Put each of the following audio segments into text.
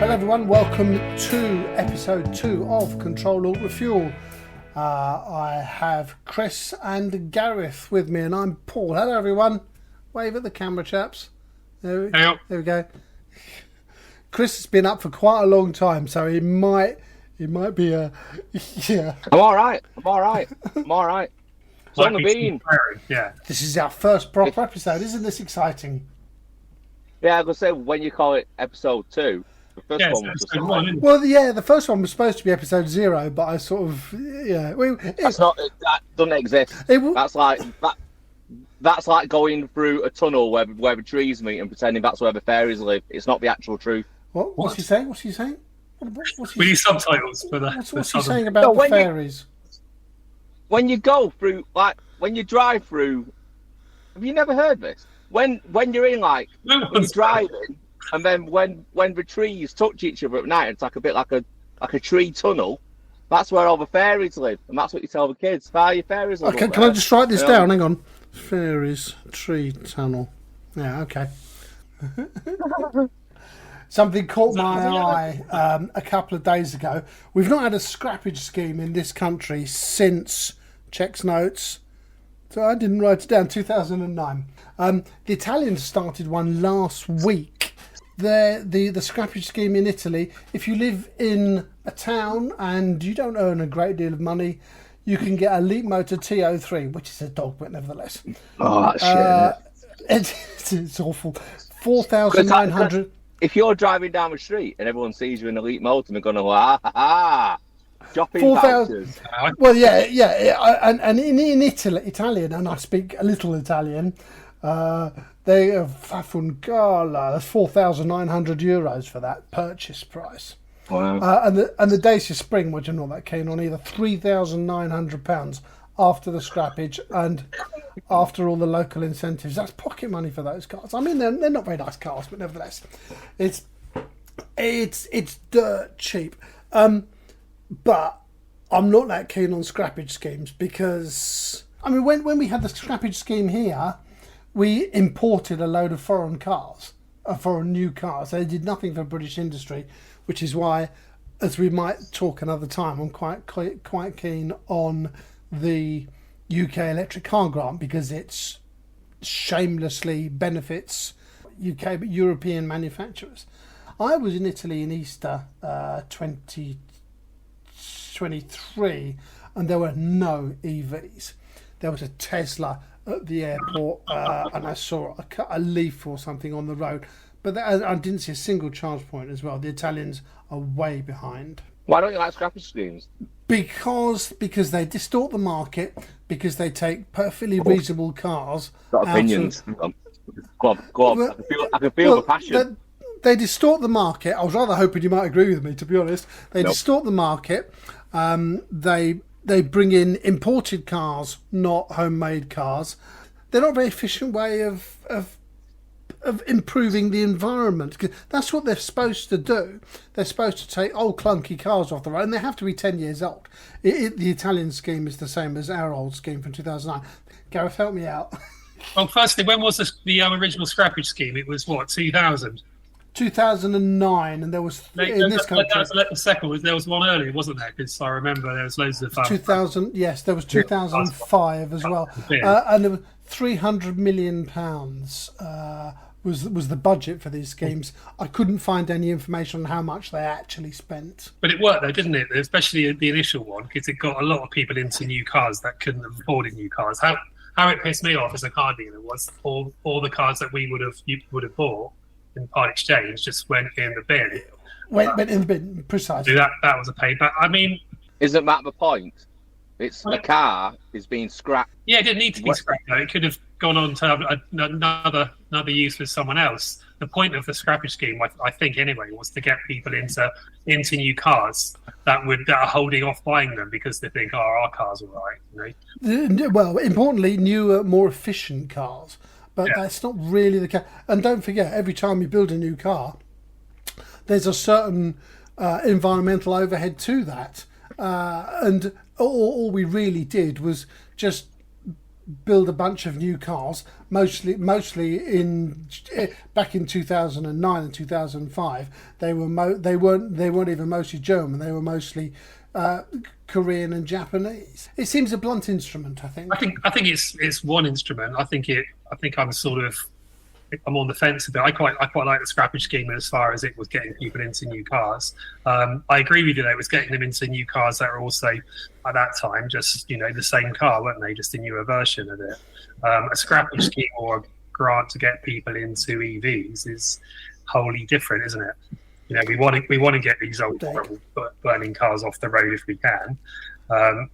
Hello everyone, welcome to episode 2 of Ctrl Alt Refuel. I have Chris and Gareth with me, and I'm Paul. Hello everyone. Wave at the camera, chaps. There we go. Chris has been up for quite a long time, so he might be a yeah. I'm all right. It's on the bean. Yeah. This is our first proper episode. Isn't this exciting? Yeah, I was gonna say, when you call it episode 2, the first one was just one. Well, yeah, the first one was supposed to be episode 0, but I sort of that doesn't exist. That's like going through a tunnel where the trees meet and pretending that's where the fairies live. It's not the actual truth. What's he saying? We need subtitles for that. What's he saying about the fairies? When you go through, like, when you drive through, have you never heard this? When you're in, like, when you're driving, and then when the trees touch each other at night, it's like a bit like a tree tunnel. That's where all the fairies live, and that's what you tell the kids. Your fairies live. Okay, can I just write this down? Hang on. Fairies tree tunnel. Yeah, okay. Something caught my eye a couple of days ago. We've not had a scrappage scheme in this country since, checks notes, so I didn't write it down, 2009. The Italians started one last week. The scrappage scheme in Italy, if you live in a town and you don't earn a great deal of money, you can get a Leapmotor T03, which is a dog, but nevertheless. Oh, that's shit. It's awful. 4,900. If you're driving down the street and everyone sees you in a Leapmotor, they're going to go, shopping vouchers. Well, yeah. And in Italian, and I speak a little Italian, they have Fafungala, that's 4,900 euros for that purchase price. Wow. And the Dacia Spring, which I'm not that keen on either, £3,900 after the scrappage and after all the local incentives. That's pocket money for those cars. I mean, they're not very nice cars, but nevertheless, it's dirt cheap. But I'm not that keen on scrappage schemes because, I mean, when we had the scrappage scheme here, we imported a load of foreign cars, foreign new cars. They did nothing for British industry, which is why, as we might talk another time, I'm quite keen on the UK electric car grant because it shamelessly benefits UK but European manufacturers. I was in Italy in Easter 2023 and there were no EVs. There was a Tesla at the airport and I saw a Leaf or something on the road, but I didn't see a single charge point as well. The Italians are way behind. Why don't you like scrappage schemes? Because they distort the market, because they take perfectly reasonable cars. Got opinions. Go on. I can feel the passion. They distort the market. I was rather hoping you might agree with me, to be honest. They distort the market. They bring in imported cars, not homemade cars. They're not a very efficient way of improving the environment. That's what they're supposed to do. They're supposed to take old clunky cars off the road, and they have to be 10 years old. The Italian scheme is the same as our old scheme from 2009. Gareth, help me out. Well, firstly, when was the original scrappage scheme? It was what, 2000? 2009, and there was in this country. The second was there was one earlier, wasn't there? Because I remember there was loads of 2000. Yes, there was 2005 as well, and there was £300 million was the budget for these schemes. I couldn't find any information on how much they actually spent. But it worked though, didn't it? Especially the initial one, because it got a lot of people into new cars that couldn't afford new cars. How it pissed me off as a car dealer was all the cars that you would have bought in part exchange just went in the bin. Went in the bin, precisely. That was a payback. I mean, isn't that the point? It's the car is being scrapped. Yeah, it didn't need to be scrapped though. It could have gone on to have another use with someone else. The point of the scrappage scheme, I think anyway, was to get people into new cars that are holding off buying them because they think, our cars are right. You know? Well, importantly, newer, more efficient cars. But that's not really the case. And don't forget, every time you build a new car, there's a certain environmental overhead to that. And all we really did was just build a bunch of new cars, mostly in back in 2009 and 2005. They weren't even mostly German. They were mostly Korean and Japanese. It seems a blunt instrument. I think it's one instrument. I think I'm on the fence a bit. I quite like the scrappage scheme as far as it was getting people into new cars. I agree with you that it was getting them into new cars that were also at that time just the same car, weren't they? Just a newer version of it. A scrappage scheme or a grant to get people into EVs is wholly different, isn't it? We want to get these old horrible burning cars off the road if we can. But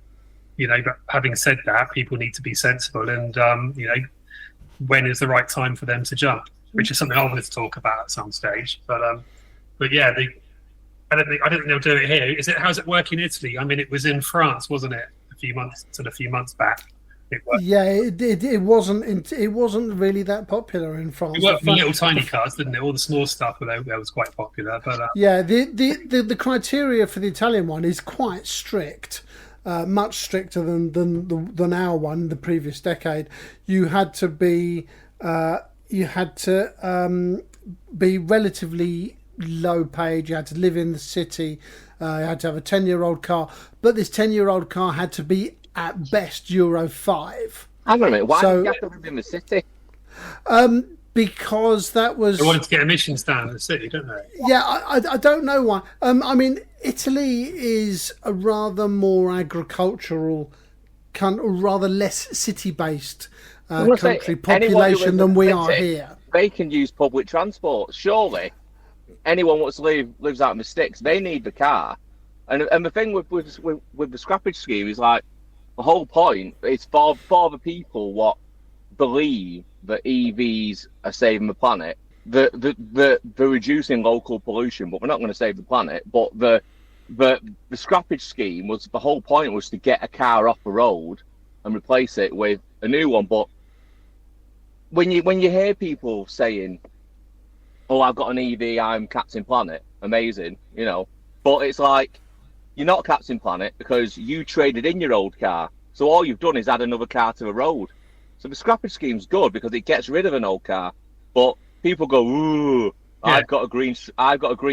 having said that, people need to be sensible and when is the right time for them to jump, which is something I wanted to talk about at some stage. But yeah, I don't think they'll do it here. How's it work in Italy? I mean, it was in France, wasn't it? A few months back. Yeah, it wasn't really that popular in France. It worked for little tiny cars, didn't it? All the small stuff that was quite popular. But yeah, the criteria for the Italian one is quite strict. Much stricter than our one the previous decade. You had to be relatively low paid. You had to live in the city. You had to have a 10-year-old car, but this 10-year-old car had to be at best Euro 5. Hang on a minute. Why do you have to live in the city? Because that was... They wanted to get emissions down in the city, don't they? Yeah, I don't know why. I mean, Italy is a rather more agricultural, rather less city-based country population than we are here. They can use public transport. Surely, anyone wants to lives out in the sticks. They need the car. And the thing with the scrappage scheme is like the whole point is for the people what believe that EVs are saving the planet. They're reducing local pollution, but we're not going to save the planet. But the scrappage scheme was the whole point was to get a car off the road and replace it with a new one. But when you hear people saying, "Oh, I've got an EV, I'm Captain Planet," amazing, but it's like you're not Captain Planet because you traded in your old car. So all you've done is add another car to the road. So the scrappage scheme's good because it gets rid of an old car, but people go, "Ooh, yeah. I've got a green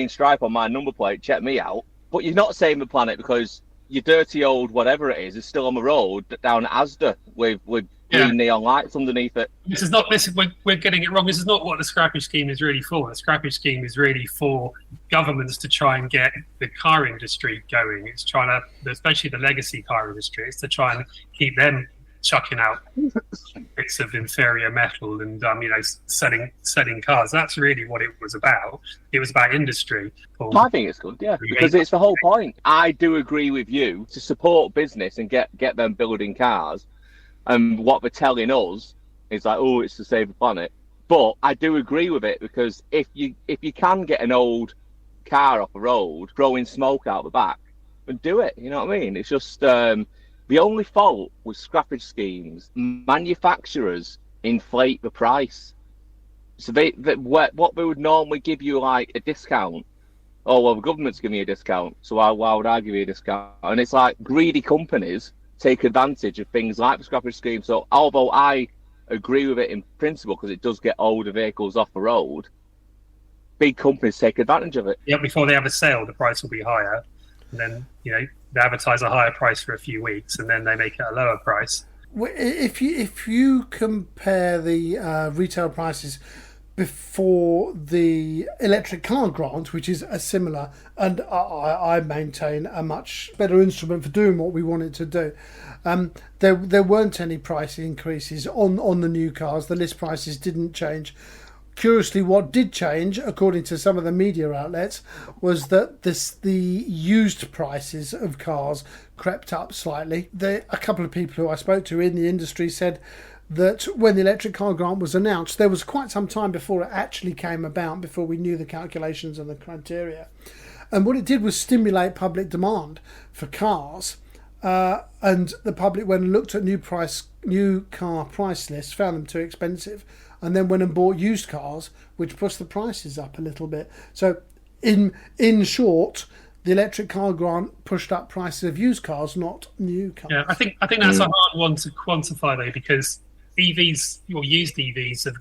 stripe on my number plate. Check me out." But you're not saving the planet because your dirty old whatever it is still on the road down at Asda with green neon lights underneath it. We're getting it wrong. This is not what the scrappage scheme is really for. The scrappage scheme is really for governments to try and get the car industry going. It's trying to, especially the legacy car industry, it's to try and keep them chucking out bits of inferior metal and selling cars. That's really what it was about. It was about industry. I think it's good, yeah, because it's the whole point. I do agree with you to support business and get them building cars. And what they're telling us is like, oh, it's to save the planet. But I do agree with it because if you can get an old car off the road, throwing smoke out the back, then do it. You know what I mean? It's just the only fault with scrappage schemes, manufacturers inflate the price. So what they would normally give you like a discount. Oh well, the government's giving you a discount, so why would I give you a discount? And it's like greedy companies take advantage of things like the scrappage scheme. So although I agree with it in principle because it does get older vehicles off the road, big companies take advantage of it. Yeah, before they have a sale, the price will be higher, and then they advertise a higher price for a few weeks, and then they make it a lower price. If you compare the retail prices before the electric car grant, which is a similar, and I maintain a much better instrument for doing what we wanted to do, there weren't any price increases on the new cars. The list prices didn't change. Curiously, what did change, according to some of the media outlets, was that the used prices of cars crept up slightly. A couple of people who I spoke to in the industry said that when the electric car grant was announced, there was quite some time before it actually came about, before we knew the calculations and the criteria. And what it did was stimulate public demand for cars. And the public went and looked at new car price lists, found them too expensive, and then went and bought used cars, which pushed the prices up a little bit. So in short, the electric car grant pushed up prices of used cars, not new cars. Yeah, I think that's a hard one to quantify though, because EVs or used EVs have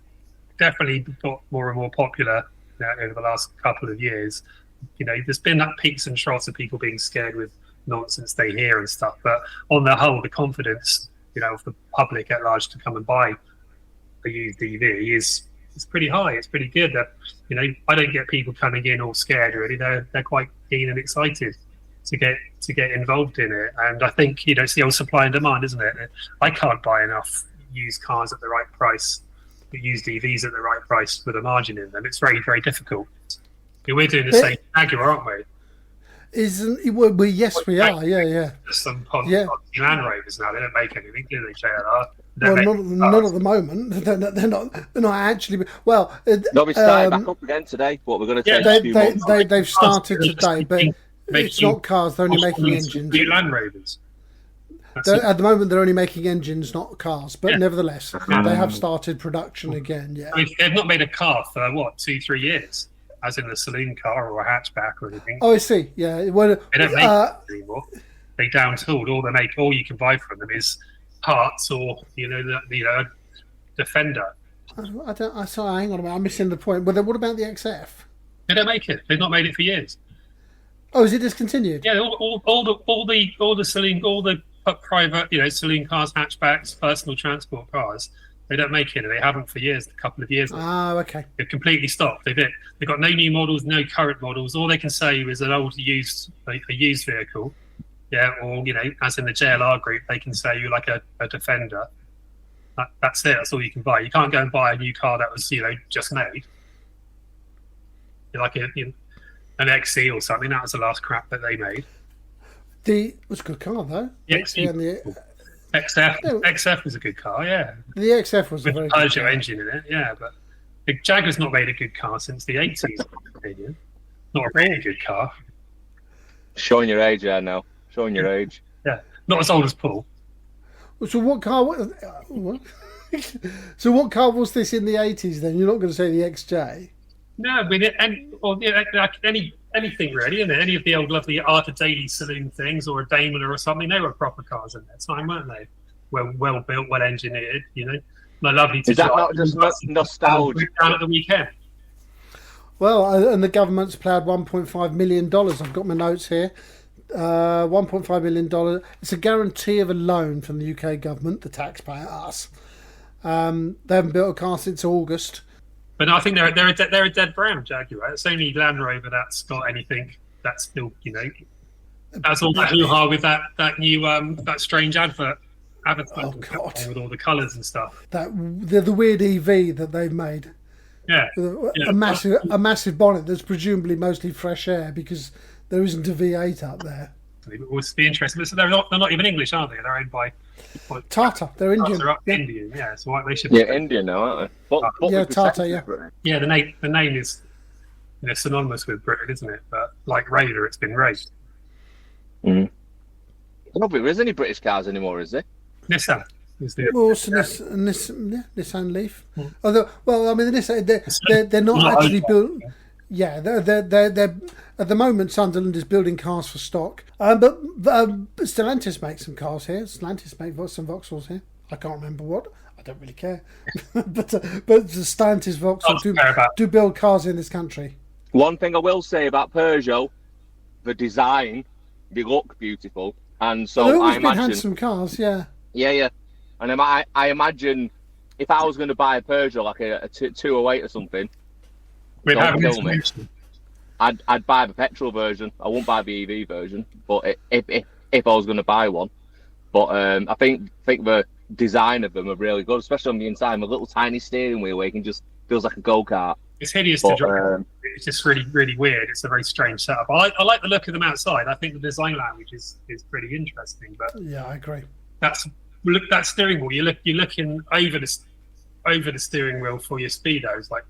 definitely got more and more popular over the last couple of years. There's been that peaks and troughs of people being scared with nonsense they hear and stuff, but on the whole, the confidence of the public at large to come and buy a used EV is pretty high. It's pretty good. That I don't get people coming in all scared. Really, they're quite keen and excited to get involved in it. And I think it's the old supply and demand, isn't it? I can't buy enough used cars at the right price, used EVs at the right price with a margin in them. It's very, very difficult. We're doing the same Jaguar, aren't we? Well, yes, we are. Yeah. There's some Land Rovers now. They don't make anything, do they, JLR? Well, not at the moment. They're not actually. Well, they'll be starting back up again today. But we're going to take a few months. They've started today, but it's not cars. They're only making engines. New Land Rovers. At the moment, they're only making engines, not cars. But nevertheless, they have started production again. Yeah, I mean, they've not made a car for 2-3 years, as in a saloon car or a hatchback or anything. Oh, I see. Yeah, well, they don't make it anymore. They down-tooled. All you can buy from them is parts or the Defender. Hang on a minute. I'm missing the point. Well, then what about the XF? They don't make it. They've not made it for years. Oh, is it discontinued? Yeah, all the saloon, all the private, saloon cars, hatchbacks, personal transport cars. They don't make it. They haven't for years. A couple of years. Okay. They've completely stopped. They've got no new models, no current models. All they can say is an old used vehicle. Yeah, or as in the JLR group, they can say you like a Defender. That's it. That's all you can buy. You can't go and buy a new car that was just made. You're like an XC or something. That was the last crap that they made. It was a good car though. The XF was a good car. Yeah. The XF was with a Peugeot engine in it. Yeah, but the Jaguar's not made a good car since the 80s. In my opinion, not a really good car. Showing your age, now. Showing your age. Yeah, not as old as Paul. So what car? What? So what car was this in the 80s? Then you're not going to say the XJ? No, I mean anything really, isn't it? Any of the old lovely Art of Daily saloon things, or a Daimler or something. They were proper cars in their time, weren't they? Well built, well engineered. Lovely to Is that not just nostalgia? Down at the weekend. Well, and the government's ploughed $1.5 million. I've got my notes here. $1.5 million. It's a guarantee of a loan from the UK government, the taxpayer, us. They haven't built a car since August. But no, I think they're a dead brown Jaguar. It's only Land Rover that's got anything that's still that's all that hoo-ha with that new that strange advert. Oh God! With all the colours and stuff. The weird EV that they've made. Yeah. A massive bonnet that's presumably mostly fresh air because there isn't a V8 up there. It would be interesting. So they're not even English, are they? They're owned by Tata. They're Indian. Indian, yeah. So they should. Yeah, Indian now, aren't they? Tata. Yeah. Yeah, the name is synonymous with Britain, isn't it? But like Raider, it's been raised. I don't think there is any British cars anymore, is there? Nissan. Nissan Leaf. Although, well, I mean, they're not actually built. Yeah, they're at the moment. Sunderland is building cars for stock, but Stellantis makes some cars here. Stellantis make some Vauxhalls here. I can't remember what. I don't really care, but the Stellantis Vauxhall do build cars in this country. One thing I will say about Peugeot, the design, they look beautiful, and so I imagine handsome cars. Yeah. Yeah, and I imagine if I was going to buy a Peugeot like a 208 or something. I'd buy the petrol version. I won't buy the EV version, but if I was going to buy one, but I think the design of them are really good, especially on the inside. The little tiny steering wheel where you can just feels like a go-kart. It's hideous to drive. It's just really, really weird. It's a very strange setup. I like the look of them outside. I think the design language is pretty interesting. But yeah, I agree. That steering wheel. You're looking over the steering wheel for your speedos, like.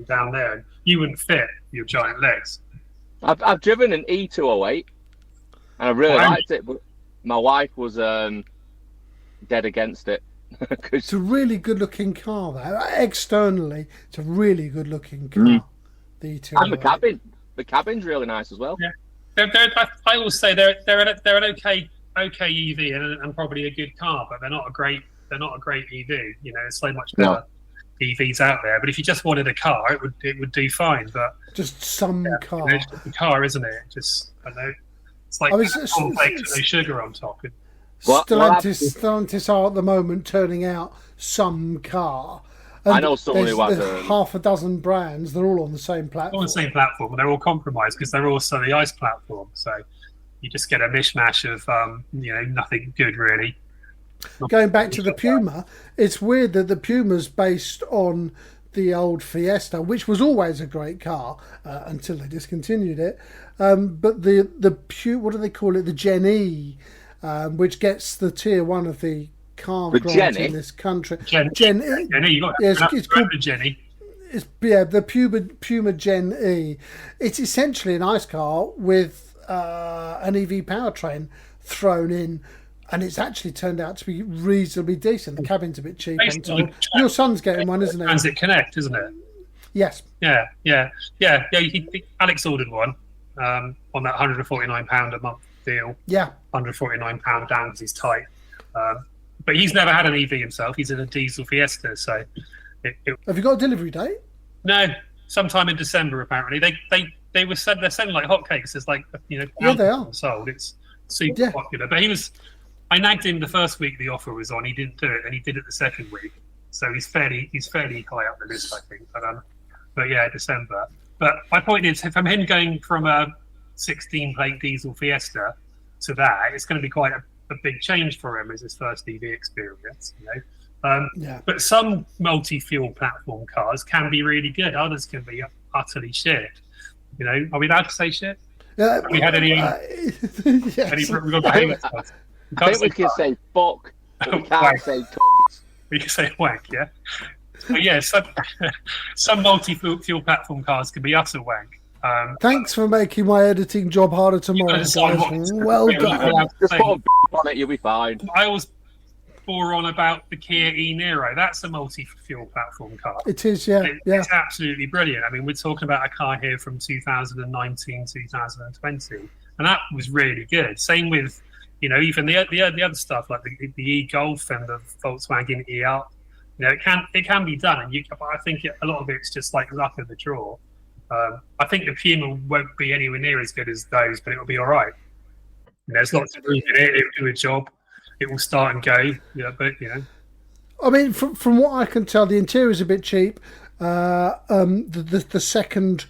Down there, and you wouldn't fit your giant legs. I've driven an E208 and I really liked it, but my wife was dead against it. It's a really good looking car though. Externally, it's a really good looking car. The E208. And the the cabin's really nice as well. Yeah, I always say they're an okay EV and probably a good car, but they're not a great EV. You know, there's so much better EVs out there. But if you just wanted a car, it would do fine. But just some car, you know, it's just a car, isn't it? Just I don't know. It's like cornflakes with no sugar on top. Stellantis are at the moment turning out some car. And I know someone who has half a dozen brands. They're all on the same platform. On the same platform, and they're all compromised because they're also the ICE platform. So you just get a mishmash of you know, nothing good really. Going back to the Puma, it's weird that the Puma's based on the old Fiesta, which was always a great car until they discontinued it. But the what do they call it? The Gen-E, which gets the tier 1 of the car grant in this country. Gen-E, you got it's called the Gen-E. It's the Puma Gen-E. It's essentially an ICE car with an EV powertrain thrown in. And it's actually turned out to be reasonably decent. The cabin's a bit cheap. Your son's getting one, isn't it? Transit Connect, isn't it? Yes. Yeah. Alex ordered one on that £149 a month deal. Yeah. £149 down because he's tight. But he's never had an EV himself. He's in a diesel Fiesta. So, have you got a delivery date? No, sometime in December apparently. They're selling like hotcakes. It's like, you know, yeah, they are sold. It's super popular. But I nagged him the first week the offer was on. He didn't do it, and he did it the second week. So he's fairly high up the list, I think. But yeah, December. But my point is, from him going from a 16-plate diesel Fiesta to that, it's going to be quite a big change for him as his first EV experience. You know, But some multi-fuel platform cars can be really good. Others can be utterly shit. You know, are we allowed to say shit? Have we had any? Yes. I think we can say fuck, but we can't say tons. We can say wank, yeah? But yeah, some multi-fuel platform cars can be utter wank. Thanks for making my editing job harder tomorrow, guys. Well done. Just put a on it, you'll be fine. I always bore on about the Kia e-Niro. That's a multi-fuel platform car. It is, yeah. It's absolutely brilliant. I mean, we're talking about a car here from 2019, 2020, and that was really good. Same with, you know, even the other stuff like the e-Golf and the Volkswagen e-Up. You know, it can be done, and I think a lot of it's just like luck of the draw. I think the Puma won't be anywhere near as good as those, but it'll be all right. You know, there's lots of room in it. It'll do a job. It will start and go. Yeah, but you know. I mean, from what I can tell, the interior's a bit cheap. The second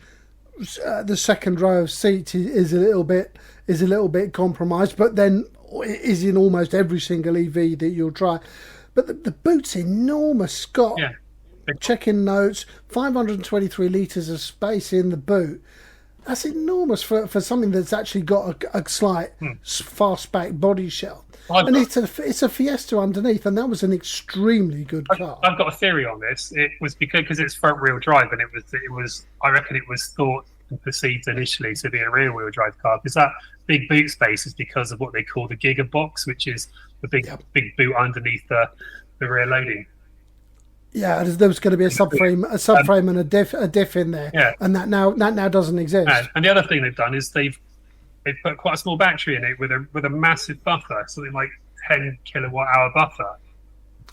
row of seats is a little bit compromised, but then is in almost every single EV that you'll try. But the boot's enormous, Scott. Yeah. Checking notes, 523 litres of space in the boot. That's enormous for something that's actually got a slight fastback body shell. And it's a Fiesta underneath, and that was an extremely good car. I've got a theory on this. It was because it's front-wheel drive, and it was. I reckon it was thought and perceived initially to be a rear-wheel drive car, because that big boot space is because of what they call the Giga box, which is the big boot underneath the rear loading. Yeah, there was going to be a subframe and a diff in there, and that now doesn't exist. And the other thing they've done is they've put quite a small battery in it with a massive buffer, something like 10 kilowatt hour buffer.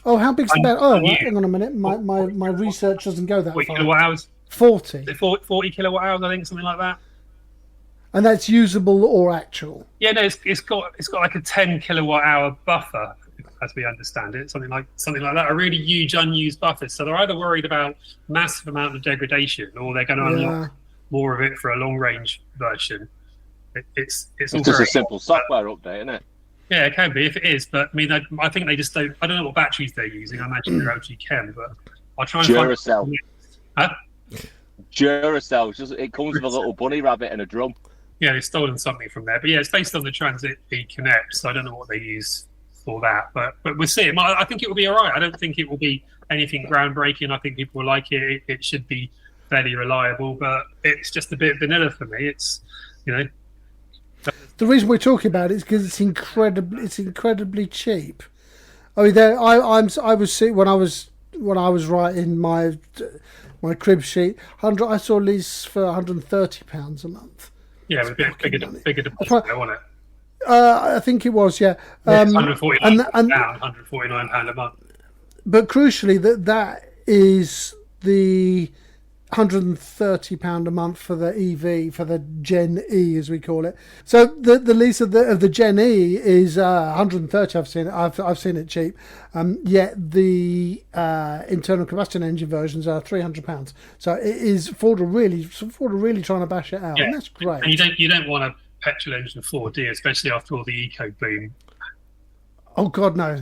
Oh, how big's the battery? Oh, hang on a minute, my research doesn't go that far. Kilowatt hours? 40. 40 kilowatt hours, I think, something like that. And that's usable or actual? Yeah, no, it's got like a 10 kilowatt hour buffer, as we understand it, something like that. A really huge unused buffer. So they're either worried about massive amount of degradation, or they're going to unlock more of it for a long range version. It's just a simple software update, isn't it? Yeah, it can be if it is. But I mean, I think they just don't. I don't know what batteries they're using. I imagine they're OG Chem, but I'll try and Duracell. Huh? Duracell. It comes with a little bunny rabbit and a drum. Yeah, they've stolen something from there. But yeah, it's based on the Transit B Connect, so I don't know what they use for that. But we'll see. I think it will be all right. I don't think it will be anything groundbreaking. I think people will like it. It should be fairly reliable, but it's just a bit vanilla for me. It's, you know. The reason we're talking about it is because it's incredibly cheap. I mean, I was when I was when I was writing my crib sheet, I saw a lease for £130 a month. Yeah, it was a bit bigger deposit, wasn't it? I think it was, yeah. It's £149 a month. But crucially, that is the £130 a month for the EV, for the Gen-E as we call it. So the lease of the Gen-E is £130. I've seen it cheap. Yet the internal combustion engine versions are £300. So it is Ford are really trying to bash it out, and that's great. And you don't want a petrol engine Ford, do you? Especially after all the eco boom. Oh God, no!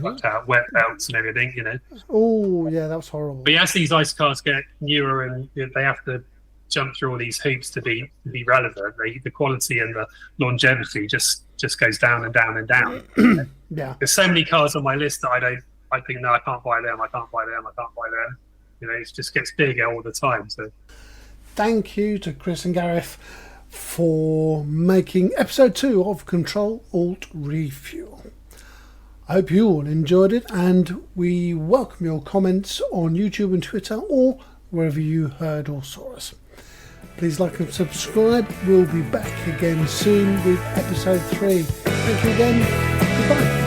Wet belts and everything, you know. Oh yeah, that was horrible. But as these ICE cars get newer and they have to jump through all these hoops to be relevant, the quality and the longevity just goes down and down and down. Yeah. There's so many cars on my list that I think no, I can't buy them. I can't buy them. I can't buy them. You know, it just gets bigger all the time. So, thank you to Chris and Gareth for making episode 2 of Ctrl Alt Refuel. I hope you all enjoyed it, and we welcome your comments on YouTube and Twitter or wherever you heard or saw us. Please like and subscribe. We'll be back again soon with episode 3. Thank you again. Goodbye.